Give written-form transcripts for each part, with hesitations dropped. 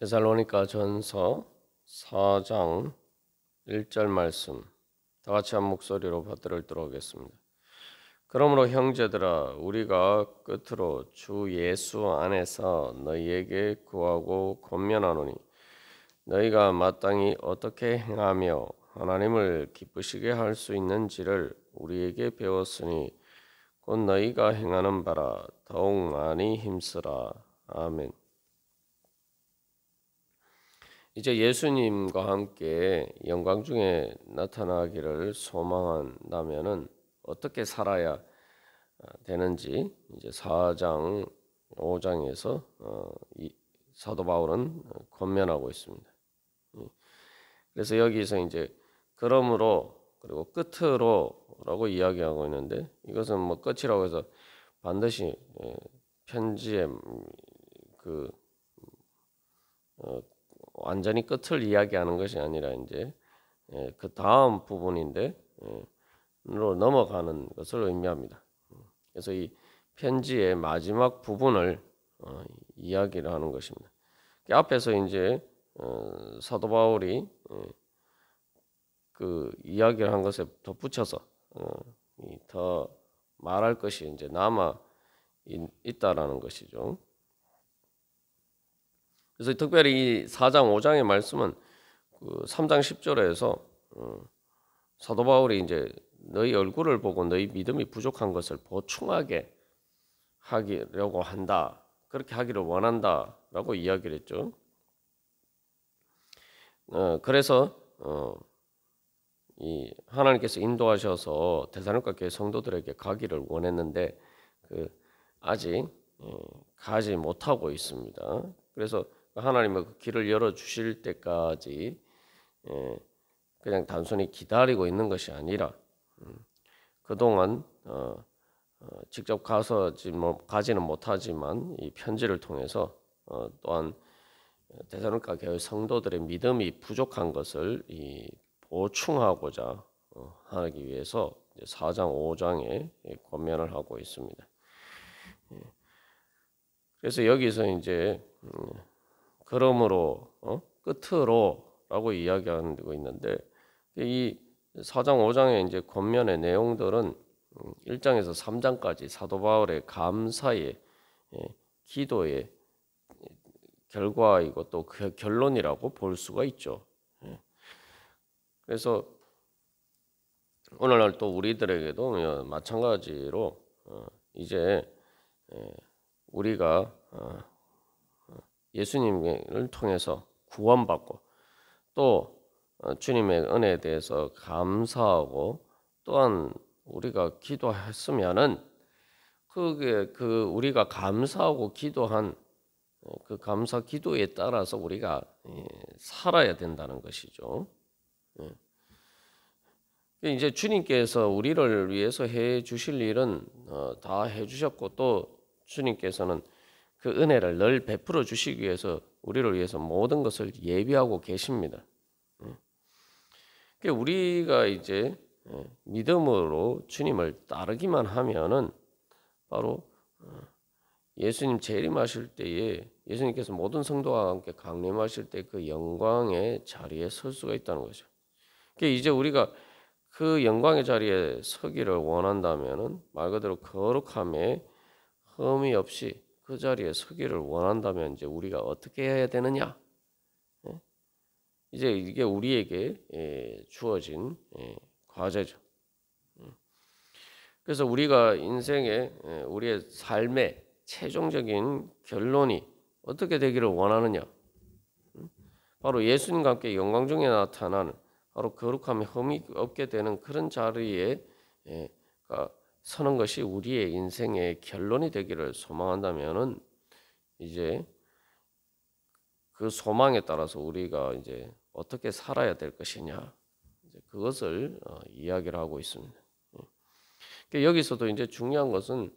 데살로니가 전서 4장 1절 말씀 다 같이 한 목소리로 받들어 들어오겠습니다. 그러므로 형제들아 우리가 끝으로 주 예수 안에서 너희에게 구하고 권면하노니 너희가 마땅히 어떻게 행하며 하나님을 기쁘시게 할 수 있는지를 우리에게 배웠으니 곧 너희가 행하는 바라 더욱 많이 힘쓰라. 아멘. 이제 예수님과 함께 영광 중에 나타나기를 소망한다면은 어떻게 살아야 되는지 이제 4장 5장에서 사도 바울은 권면하고 있습니다. 그래서 여기서 이제 그러므로 그리고 끝으로라고 이야기하고 있는데 이것은 뭐 끝이라고 해서 반드시 편지의 그 완전히 끝을 이야기하는 것이 아니라 이제 그 다음 부분인데 로 넘어가는 것을 의미합니다. 그래서 이 편지의 마지막 부분을 이야기를 하는 것입니다. 앞에서 이제 사도 바울이 그 이야기를 한 것에 덧붙여서 더 말할 것이 이제 남아 있다라는 것이죠. 그래서 특별히 이 4장 5장의 말씀은 그 3장 10절에서 사도 바울이 이제 너희 얼굴을 보고 너희 믿음이 부족한 것을 보충하게 하려고 한다. 그렇게 하기를 원한다라고 이야기를 했죠. 그래서 이 하나님께서 인도하셔서 데살로니가 교회 성도들에게 가기를 원했는데 아직 가지 못하고 있습니다. 그래서 하나님의 그 길을 열어 주실 때까지 그냥 단순히 기다리고 있는 것이 아니라 그동안 직접 가지는 못하지만 이 편지를 통해서 또한 데살로니가 교회 성도들의 믿음이 부족한 것을 보충하고자 하기 위해서 4장 5장에 권면을 하고 있습니다. 그래서 여기서 이제 그러므로 끝으로라고 이야기하고 있는데 이 4장 5장의 이제 권면의 내용들은 1장에서 3장까지 사도 바울의 감사의 기도의 결과이고 또 그 결론이라고 볼 수가 있죠. 그래서 오늘날 또 우리들에게도 마찬가지로 이제 우리가 예수님을 통해서 구원받고 또 주님의 은혜에 대해서 감사하고 또한 우리가 기도했으면은 그게 우리가 감사하고 기도한 그 감사 기도에 따라서 우리가 살아야 된다는 것이죠. 이제 주님께서 우리를 위해서 해 주실 일은 다 해 주셨고 또 주님께서는 그 은혜를 늘 베풀어 주시기 위해서 우리를 위해서 모든 것을 예비하고 계십니다. 우리가 이제 믿음으로 주님을 따르기만 하면은 바로 예수님 재림하실 때에 예수님께서 모든 성도와 함께 강림하실 때 그 영광의 자리에 설 수가 있다는 거죠. 이제 우리가 그 영광의 자리에 서기를 원한다면은 말 그대로 거룩함에 흠이 없이 그 자리에 서기를 원한다면 이제 우리가 어떻게 해야 되느냐? 이제 이게 우리에게 주어진 과제죠. 그래서 우리가 인생의 우리의 삶의 최종적인 결론이 어떻게 되기를 원하느냐? 바로 예수님과 함께 영광 중에 나타나는 바로 거룩함에 흠이 없게 되는 그런 자리에 서는 것이 우리의 인생의 결론이 되기를 소망한다면은 이제 그 소망에 따라서 우리가 이제 어떻게 살아야 될 것이냐 그것을 이야기를 하고 있습니다. 여기서도 이제 중요한 것은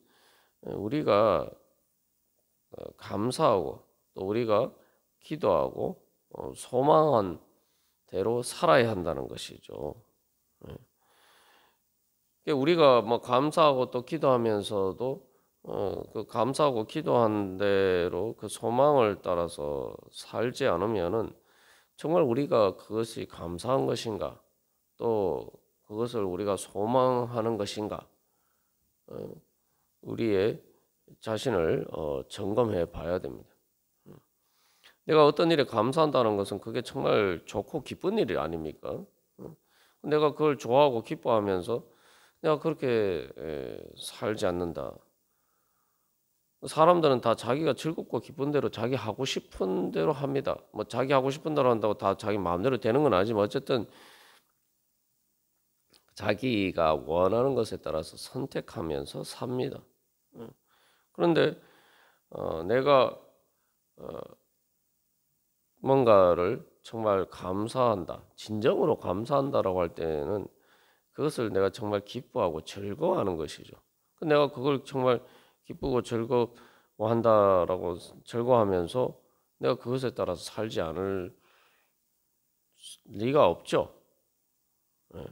우리가 감사하고 또 우리가 기도하고 소망한 대로 살아야 한다는 것이죠. 우리가 뭐 감사하고 또 기도하면서도 그 감사하고 기도한 대로 그 소망을 따라서 살지 않으면은 정말 우리가 그것이 감사한 것인가, 또 그것을 우리가 소망하는 것인가, 우리의 자신을 점검해 봐야 됩니다. 내가 어떤 일에 감사한다는 것은 그게 정말 좋고 기쁜 일이 아닙니까? 내가 그걸 좋아하고 기뻐하면서 내가 그렇게 살지 않는다. 사람들은 다 자기가 즐겁고 기쁜 대로 자기 하고 싶은 대로 합니다. 뭐 자기 하고 싶은 대로 한다고 다 자기 마음대로 되는 건 아니지만 어쨌든 자기가 원하는 것에 따라서 선택하면서 삽니다. 그런데 내가 뭔가를 정말 감사한다, 진정으로 감사한다라고 할 때는 그것을 내가 정말 기뻐하고 즐거워하는 것이죠. 내가 그걸 정말 기쁘고 즐거워한다라고 즐거워하면서 내가 그것에 따라서 살지 않을 리가 없죠. 예.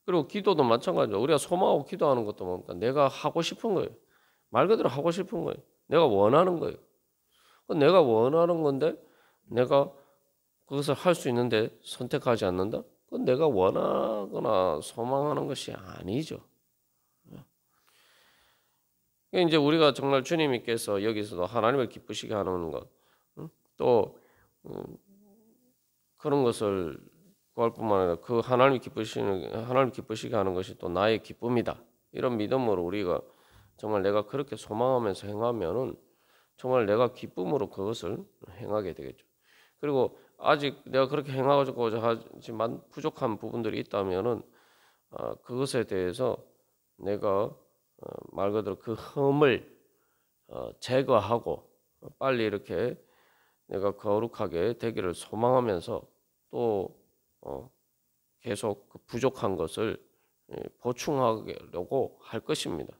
그리고 기도도 마찬가지죠. 우리가 소망하고 기도하는 것도 뭡니까? 내가 하고 싶은 거예요. 말 그대로 하고 싶은 거예요. 내가 원하는 거예요. 내가 원하는 건데 내가 그것을 할 수 있는데 선택하지 않는다? 그건 내가 원하거나 소망하는 것이 아니죠. 이제 우리가 정말 주님께서 여기서도 하나님을 기쁘시게 하는 것, 또 그런 것을 구할 뿐만 아니라 그 하나님 기쁘시게 하는 것이 또 나의 기쁨이다. 이런 믿음으로 우리가 정말 내가 그렇게 소망하면서 행하면은 정말 내가 기쁨으로 그것을 행하게 되겠죠. 그리고 아직 내가 그렇게 행하고자 하지만 부족한 부분들이 있다면은 그것에 대해서 내가 말 그대로 그 흠을 제거하고 빨리 이렇게 내가 거룩하게 되기를 소망하면서 또 계속 그 부족한 것을 보충하려고 할 것입니다.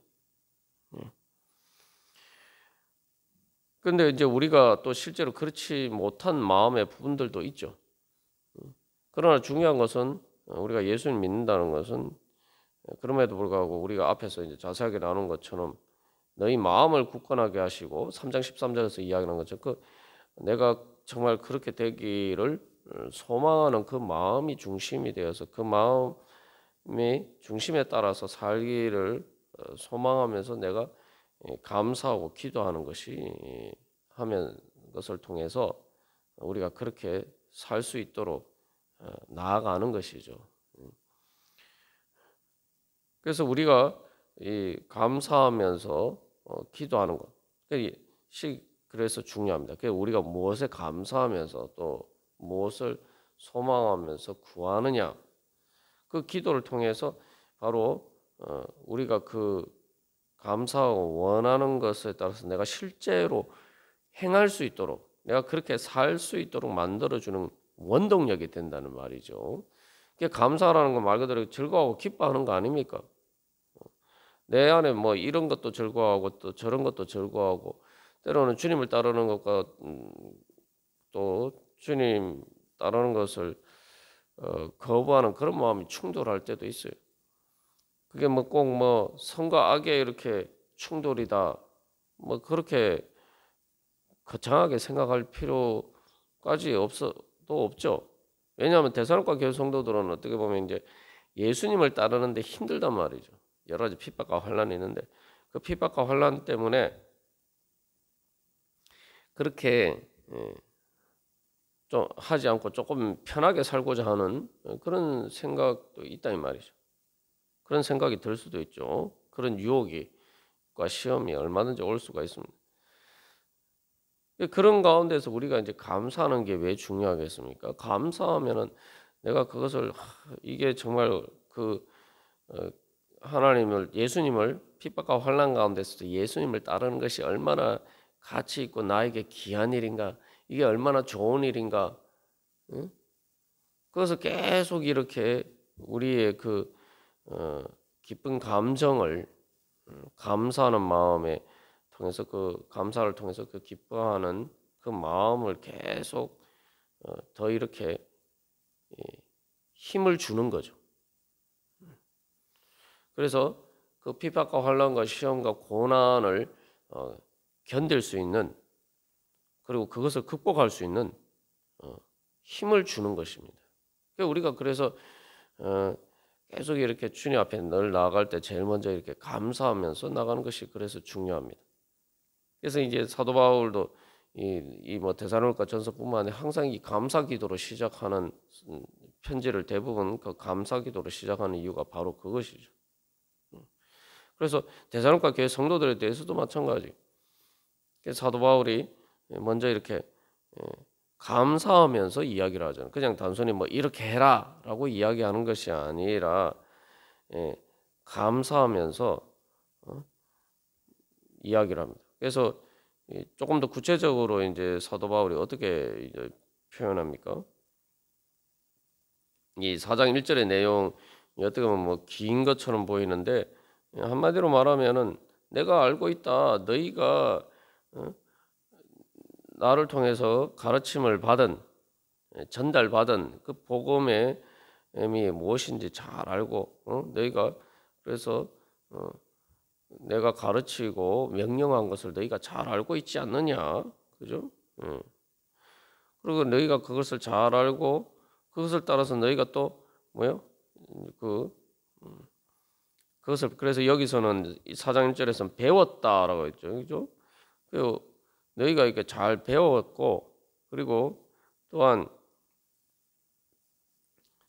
근데 이제 우리가 또 실제로 그렇지 못한 마음의 부분들도 있죠. 그러나 중요한 것은 우리가 예수님 믿는다는 것은 그럼에도 불구하고 우리가 앞에서 이제 자세하게 나눈 것처럼 너희 마음을 굳건하게 하시고 3장 13절에서 이야기하는 것처럼 그 내가 정말 그렇게 되기를 소망하는 그 마음이 중심이 되어서 그 마음이 중심에 따라서 살기를 소망하면서 내가 감사하고 기도하는 것이 하면 것을 통해서 우리가 그렇게 살 수 있도록 나아가는 것이죠. 그래서 우리가 이 감사하면서 기도하는 것, 그래서 중요합니다. 그래서 우리가 무엇에 감사하면서 또 무엇을 소망하면서 구하느냐, 그 기도를 통해서 바로 우리가 그 감사하고 원하는 것에 따라서 내가 실제로 행할 수 있도록, 내가 그렇게 살 수 있도록 만들어주는 원동력이 된다는 말이죠. 감사라는 건 말 그대로 즐거워하고 기뻐하는 거 아닙니까? 내 안에 뭐 이런 것도 즐거워하고 또 저런 것도 즐거워하고 때로는 주님을 따르는 것과 또 주님 따르는 것을 거부하는 그런 마음이 충돌할 때도 있어요. 그게 뭐 꼭 뭐 선과 악의 이렇게 충돌이다, 뭐 그렇게 거창하게 생각할 필요까지 없죠. 왜냐하면 데살로니가 교회 성도들은 어떻게 보면 이제 예수님을 따르는데 힘들단 말이죠. 여러 가지 핍박과 환란이 있는데 그 핍박과 환란 때문에 그렇게 좀 하지 않고 조금 편하게 살고자 하는 그런 생각도 있다 이 말이죠. 그런 생각이 들 수도 있죠. 그런 유혹과 시험이 얼마든지 올 수가 있습니다. 그런 가운데서 우리가 이제 감사하는 게 왜 중요하겠습니까? 감사하면은 내가 그것을 이게 정말 그 하나님을 예수님을 핍박과 환난 가운데서도 예수님을 따르는 것이 얼마나 가치 있고 나에게 귀한 일인가, 이게 얼마나 좋은 일인가, 응? 그것을 계속 이렇게 우리의 그 기쁜 감정을 감사하는 마음에 통해서 그 감사를 통해서 그 기뻐하는 그 마음을 계속 더 이렇게 힘을 주는 거죠. 그래서 그 핍박과 환난과 시험과 고난을 견딜 수 있는, 그리고 그것을 극복할 수 있는 힘을 주는 것입니다. 우리가 그래서 계속 이렇게 주님 앞에 늘 나아갈 때 제일 먼저 이렇게 감사하면서 나가는 것이 그래서 중요합니다. 그래서 이제 사도 바울도 이 뭐 데살로니가 전서뿐만 아니라 항상 이 감사 기도로 시작하는 편지를 대부분 그 감사 기도로 시작하는 이유가 바로 그것이죠. 그래서 데살로니가 교회 성도들에 대해서도 마찬가지. 그래서 사도 바울이 먼저 이렇게 감사하면서 이야기를 하잖아요. 그냥 단순히 뭐 이렇게 해라라고 이야기하는 것이 아니라 감사하면서 이야기를 합니다. 그래서 조금 더 구체적으로 이제 사도 바울이 어떻게 이제 표현합니까? 이 4장 1절의 내용이 어떻게 보면 뭐 긴 것처럼 보이는데 한마디로 말하면은 내가 알고 있다. 너희가 나를 통해서 가르침을 받은, 전달받은 그 복음의 의미 무엇인지 잘 알고 너희가 그래서 내가 가르치고 명령한 것을 너희가 잘 알고 있지 않느냐, 그죠? 그리고 너희가 그것을 잘 알고 그것을 따라서 너희가 또 뭐요? 그것을 그래서 여기서는 4장 1절에서는 배웠다라고 했죠, 그죠? 그 너희가 이렇게 잘 배웠고 그리고 또한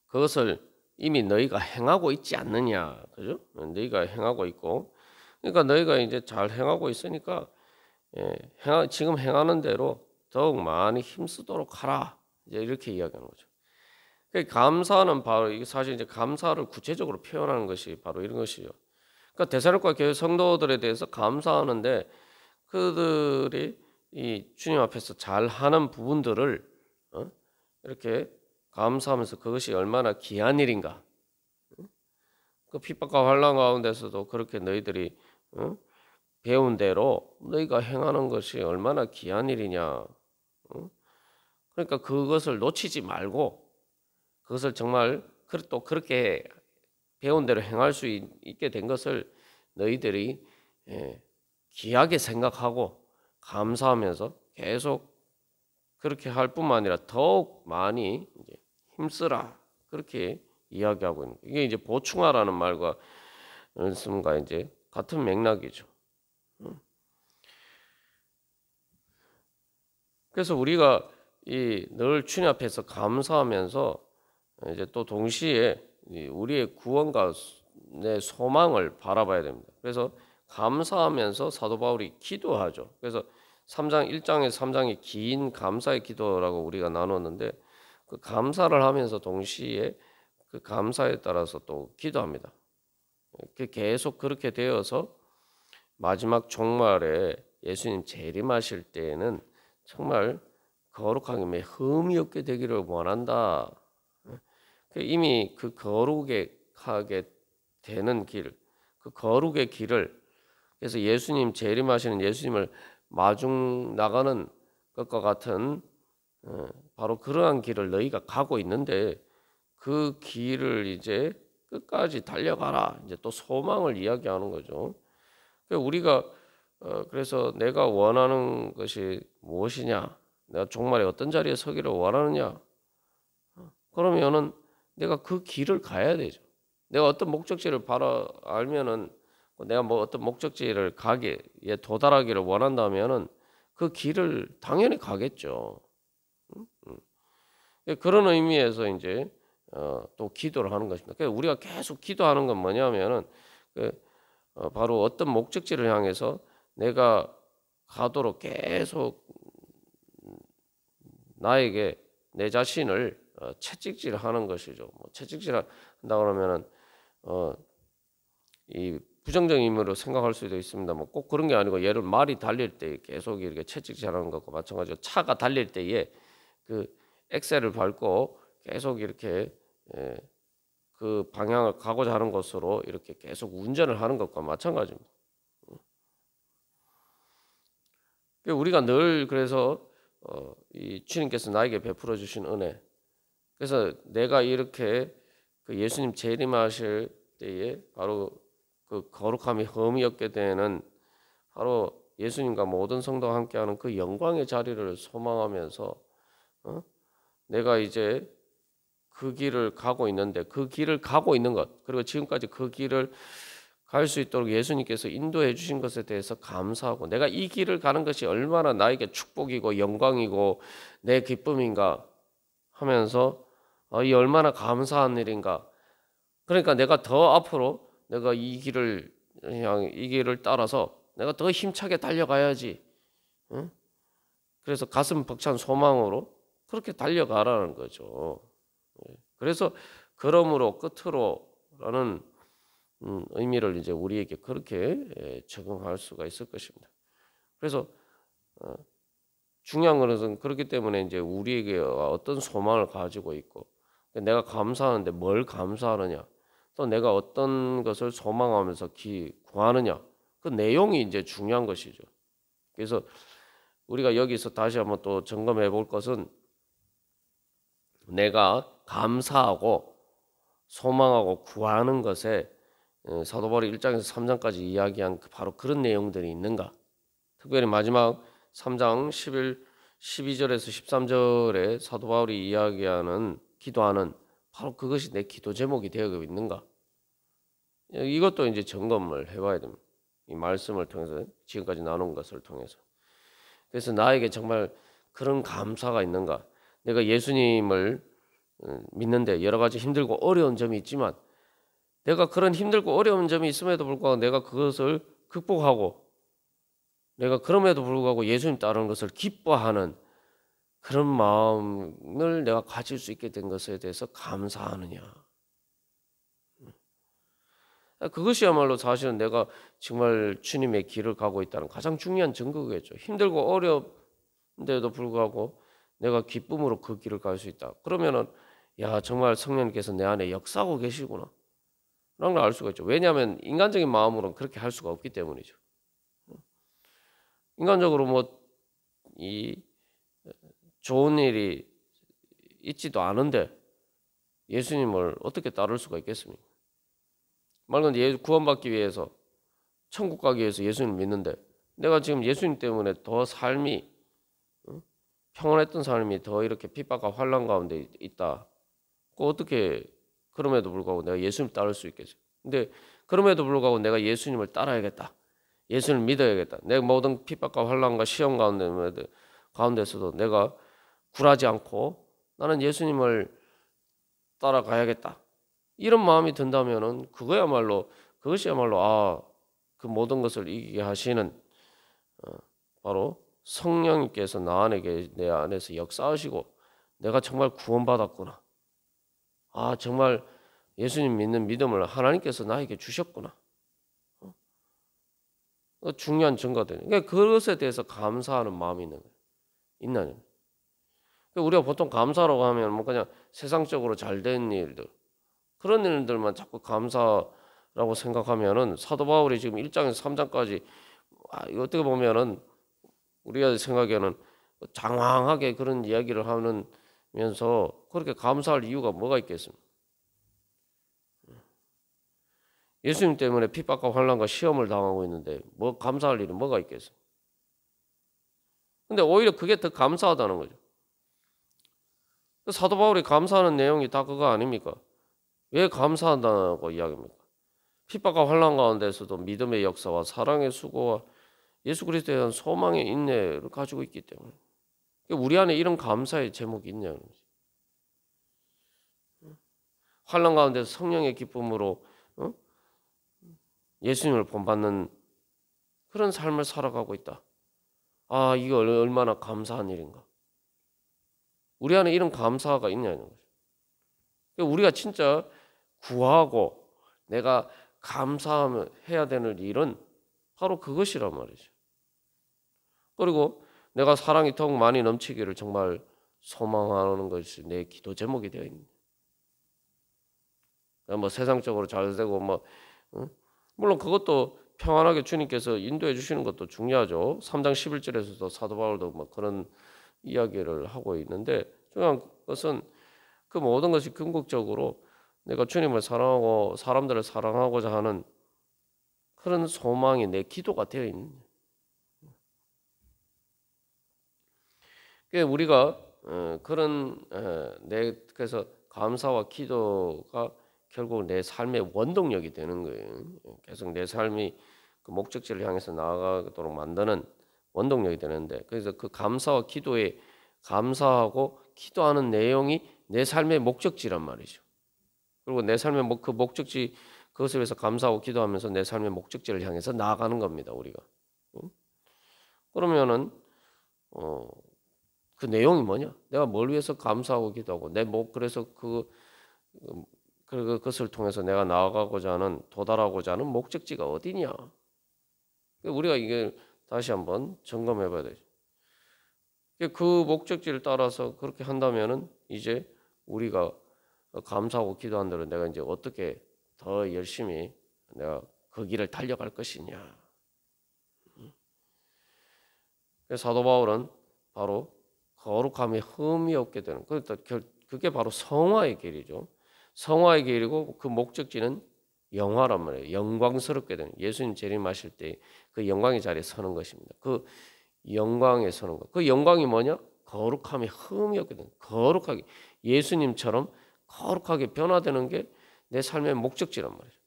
그것을 이미 너희가 행하고 있지 않느냐, 그죠? 너희가 행하고 있고, 그러니까 너희가 이제 잘 행하고 있으니까 지금 행하는 대로 더욱 많이 힘쓰도록 하라. 이제 이렇게 이야기하는 거죠. 감사는 바로 이게 사실 이제 감사를 구체적으로 표현하는 것이 바로 이런 것이죠. 그러니까 데살로니가 교회 성도들에 대해서 감사하는데 그들이 이 주님 앞에서 잘 하는 부분들을 이렇게 감사하면서 그것이 얼마나 귀한 일인가. 그 핍박과 환난 가운데서도 그렇게 너희들이 배운 대로 너희가 행하는 것이 얼마나 귀한 일이냐. 그러니까 그것을 놓치지 말고 그것을 정말 또 그렇게 배운 대로 행할 수 있게 된 것을 너희들이 귀하게 생각하고 감사하면서 계속 그렇게 할 뿐만 아니라 더욱 많이 이제 힘쓰라, 그렇게 이야기하고 있는 거예요. 이게 이제 보충하라는 말과 말씀과 이제 같은 맥락이죠. 그래서 우리가 이 늘 주님 앞에서 감사하면서 이제 또 동시에 우리의 구원과 내 소망을 바라봐야 됩니다. 그래서 감사하면서 사도 바울이 기도하죠. 그래서 3장 1장에서 3장이 긴 감사의 기도라고 우리가 나눴는데 그 감사를 하면서 동시에 그 감사에 따라서 또 기도합니다. 계속 그렇게 되어서 마지막 종말에 예수님 재림하실 때에는 정말 거룩하게 흠이 없게 되기를 원한다. 이미 그 거룩에 하게 되는 길, 그 거룩의 길을, 그래서 예수님 재림하시는 예수님을 마중 나가는 것과 같은 바로 그러한 길을 너희가 가고 있는데 그 길을 이제 끝까지 달려가라. 이제 또 소망을 이야기하는 거죠. 우리가 그래서 내가 원하는 것이 무엇이냐, 내가 종말에 어떤 자리에 서기를 원하느냐, 그러면은 내가 그 길을 가야 되죠. 내가 어떤 목적지를 바로 알면은 내가 뭐 어떤 목적지를 가게 도달하기를 원한다면은 그 길을 당연히 가겠죠. 그런 의미에서 이제 또 기도를 하는 것입니다. 그러니까 우리가 계속 기도하는 건 뭐냐면은 바로 어떤 목적지를 향해서 내가 가도록 계속 나에게 내 자신을 채찍질하는 것이죠. 뭐 채찍질한다 그러면은 이 부정적인 의미로 생각할 수도 있습니다. 뭐 꼭 그런 게 아니고 예를 말이 달릴 때 계속 이렇게 채찍질하는 것과 마찬가지로 차가 달릴 때에 그 엑셀을 밟고 계속 이렇게 그 방향을 가고자 하는 것으로 이렇게 계속 운전을 하는 것과 마찬가지입니다. 우리가 늘 그래서 이 주님께서 나에게 베풀어 주신 은혜, 그래서 내가 이렇게 그 예수님 재림하실 때에 바로 그 거룩함이 흠이 없게 되는 바로 예수님과 모든 성도가 함께하는 그 영광의 자리를 소망하면서 내가 이제 그 길을 가고 있는데 그 길을 가고 있는 것 그리고 지금까지 그 길을 갈 수 있도록 예수님께서 인도해 주신 것에 대해서 감사하고 내가 이 길을 가는 것이 얼마나 나에게 축복이고 영광이고 내 기쁨인가 하면서 이 얼마나 감사한 일인가. 그러니까 내가 더 앞으로 내가 이 길을 따라서 내가 더 힘차게 달려가야지. 응? 그래서 가슴 벅찬 소망으로 그렇게 달려가라는 거죠. 그래서 그러므로 끝으로라는 의미를 이제 우리에게 그렇게 적용할 수가 있을 것입니다. 그래서 중요한 것은 그렇기 때문에 이제 우리에게 어떤 소망을 가지고 있고 내가 감사하는데 뭘 감사하느냐 또 내가 어떤 것을 소망하면서 구하느냐 그 내용이 이제 중요한 것이죠. 그래서 우리가 여기서 다시 한번 또 점검해 볼 것은 내가 감사하고 소망하고 구하는 것에 사도 바울이 1장에서 3장까지 이야기한 바로 그런 내용들이 있는가. 특별히 마지막 3장 12절에서 13절에 사도 바울이 이야기하는 기도하는 바로 그것이 내 기도 제목이 되어 있는가. 이것도 이제 점검을 해봐야 됩니다. 이 말씀을 통해서 지금까지 나눈 것을 통해서. 그래서 나에게 정말 그런 감사가 있는가. 내가 예수님을 믿는데 여러 가지 힘들고 어려운 점이 있지만 내가 그런 힘들고 어려운 점이 있음에도 불구하고 내가 그것을 극복하고 내가 그럼에도 불구하고 예수님 따르는 것을 기뻐하는 그런 마음을 내가 가질 수 있게 된 것에 대해서 감사하느냐. 그것이야말로 사실은 내가 정말 주님의 길을 가고 있다는 가장 중요한 증거겠죠. 힘들고 어려운데도 불구하고 내가 기쁨으로 그 길을 갈 수 있다. 그러면은 야 정말 성령님께서 내 안에 역사하고 계시구나 라는 걸 알 수가 있죠. 왜냐하면 인간적인 마음으로는 그렇게 할 수가 없기 때문이죠. 인간적으로 뭐 이 좋은 일이 있지도 않은데 예수님을 어떻게 따를 수가 있겠습니까? 말 그대로 구원받기 위해서 천국 가기 위해서 예수님을 믿는데 내가 지금 예수님 때문에 더 삶이 평온했던 삶이 더 이렇게 핍박과 환난 가운데 있다. 어떻게 그럼에도 불구하고 내가 예수님 따를 수 있겠어요? 근데 그럼에도 불구하고 내가 예수님을 따라야겠다. 예수님을 믿어야겠다. 내 모든 핍박과 환난과 시험 가운데서도 내가 굴하지 않고 나는 예수님을 따라가야겠다. 이런 마음이 든다면은 그것이야말로 그 모든 것을 이기게 하시는 바로 성령님께서 내 안에서 역사하시고 내가 정말 구원받았구나. 정말 예수님 믿는 믿음을 하나님께서 나에게 주셨구나. 중요한 증거들. 그러니까 그것에 대해서 감사하는 마음이 있나요? 그러니까 우리가 보통 감사라고 하면 뭐 그냥 세상적으로 잘 된 일들 그런 일들만 자꾸 감사라고 생각하면은 사도 바울이 지금 1장에서 3장까지 어떻게 보면은 우리가 생각에는 장황하게 그런 이야기를 하면서 그렇게 감사할 이유가 뭐가 있겠습니까? 예수님 때문에 핍박과 환난과 시험을 당하고 있는데 뭐 감사할 일이 뭐가 있겠어요? 근데 오히려 그게 더 감사하다는 거죠. 사도 바울이 감사하는 내용이 다 그거 아닙니까? 왜 감사한다고 이야기합니까? 핍박과 환난 가운데서도 믿음의 역사와 사랑의 수고와 예수 그리스도에 대한 소망의 인내를 가지고 있기 때문에 우리 안에 이런 감사의 제목이 있냐는 거죠. 환난 가운데서 성령의 기쁨으로 예수님을 본받는 그런 삶을 살아가고 있다. 이거 얼마나 감사한 일인가. 우리 안에 이런 감사가 있냐는 거죠. 우리가 진짜 구하고 내가 감사해야 되는 일은 바로 그것이란 말이죠. 그리고 내가 사랑이 더욱 많이 넘치기를 정말 소망하는 것이 내 기도 제목이 되어 있는. 뭐 세상적으로 잘 되고 물론 그것도 평안하게 주님께서 인도해 주시는 것도 중요하죠. 3장 11절에서도 사도 바울도 뭐 그런 이야기를 하고 있는데 중요한 것은 그 모든 것이 궁극적으로 내가 주님을 사랑하고 사람들을 사랑하고자 하는 그런 소망이 내 기도가 되어 있는. 그러니까 우리가 그런 그래서 감사와 기도가 결국 내 삶의 원동력이 되는 거예요. 계속 내 삶이 그 목적지를 향해서 나아가도록 만드는 원동력이 되는데, 그래서 그 감사와 기도에 감사하고 기도하는 내용이 내 삶의 목적지란 말이죠. 그리고 내 삶의 그 목적지, 그것을 위해서 감사하고 기도하면서 내 삶의 목적지를 향해서 나아가는 겁니다, 우리가. 그러면은 그 내용이 뭐냐? 내가 뭘 위해서 감사하고 기도하고 그래서 그것을 통해서 내가 나아가고자 하는, 도달하고자 하는 목적지가 어디냐? 우리가 이게 다시 한번 점검해 봐야 되죠. 그 목적지를 따라서 그렇게 한다면은 이제 우리가 감사하고 기도한 대로 내가 이제 어떻게 더 열심히 내가 그 길을 달려갈 것이냐. 사도 바울은 바로 거룩함에 흠이 없게 되는, 그게 바로 성화의 길이죠. 성화의 길이고 그 목적지는 영화란 말이에요. 영광스럽게 되는, 예수님 재림하실 때 그 영광의 자리에 서는 것입니다. 그 영광에 서는 것. 그 영광이 뭐냐? 거룩함에 흠이 없게 되는, 거룩하게 예수님처럼 거룩하게 변화되는 게 내 삶의 목적지란 말이에요.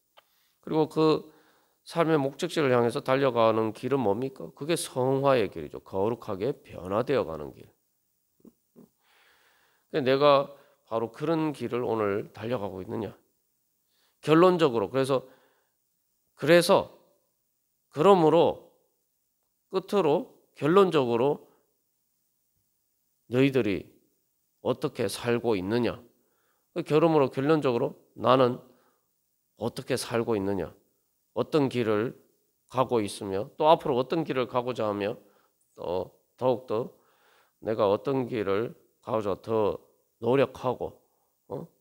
그리고 그 삶의 목적지를 향해서 달려가는 길은 뭡니까? 그게 성화의 길이죠. 거룩하게 변화되어 가는 길. 내가 바로 그런 길을 오늘 달려가고 있느냐? 결론적으로 그러므로 끝으로 결론적으로 너희들이 어떻게 살고 있느냐? 그러므로 결론적으로 나는 어떻게 살고 있느냐? 어떤 길을 가고 있으며 또 앞으로 어떤 길을 가고자 하며 또 더욱더 내가 어떤 길을 가고자 더 노력하고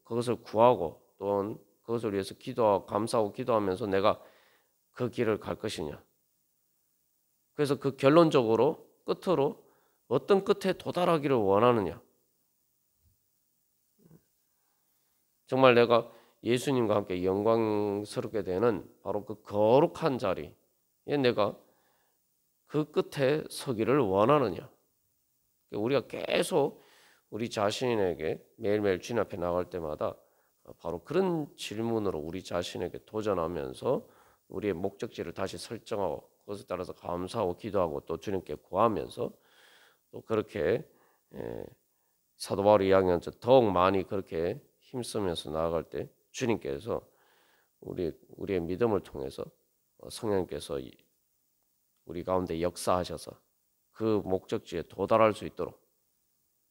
그것을 구하고 또는 그것을 위해서 기도하고 감사하고 기도하면서 내가 그 길을 갈 것이냐. 그래서 그 결론적으로 끝으로 어떤 끝에 도달하기를 원하느냐. 정말 내가 예수님과 함께 영광스럽게 되는 바로 그 거룩한 자리에 내가 그 끝에 서기를 원하느냐. 우리가 계속 우리 자신에게 매일매일 주님 앞에 나갈 때마다 바로 그런 질문으로 우리 자신에게 도전하면서 우리의 목적지를 다시 설정하고 그것에 따라서 감사하고 기도하고 또 주님께 구하면서 또 그렇게 사도 바울이 이야기한 더욱 많이 그렇게 힘쓰면서 나아갈 때 주님께서 우리의 믿음을 통해서 성령께서 우리 가운데 역사하셔서 그 목적지에 도달할 수 있도록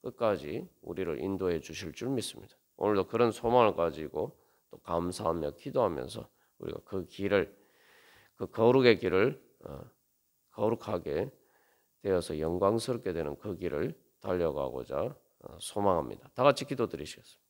끝까지 우리를 인도해 주실 줄 믿습니다. 오늘도 그런 소망을 가지고 또 감사하며 기도하면서 우리가 그 길을, 그 거룩의 길을 거룩하게 되어서 영광스럽게 되는 그 길을 달려가고자 소망합니다. 다 같이 기도드리시겠습니다.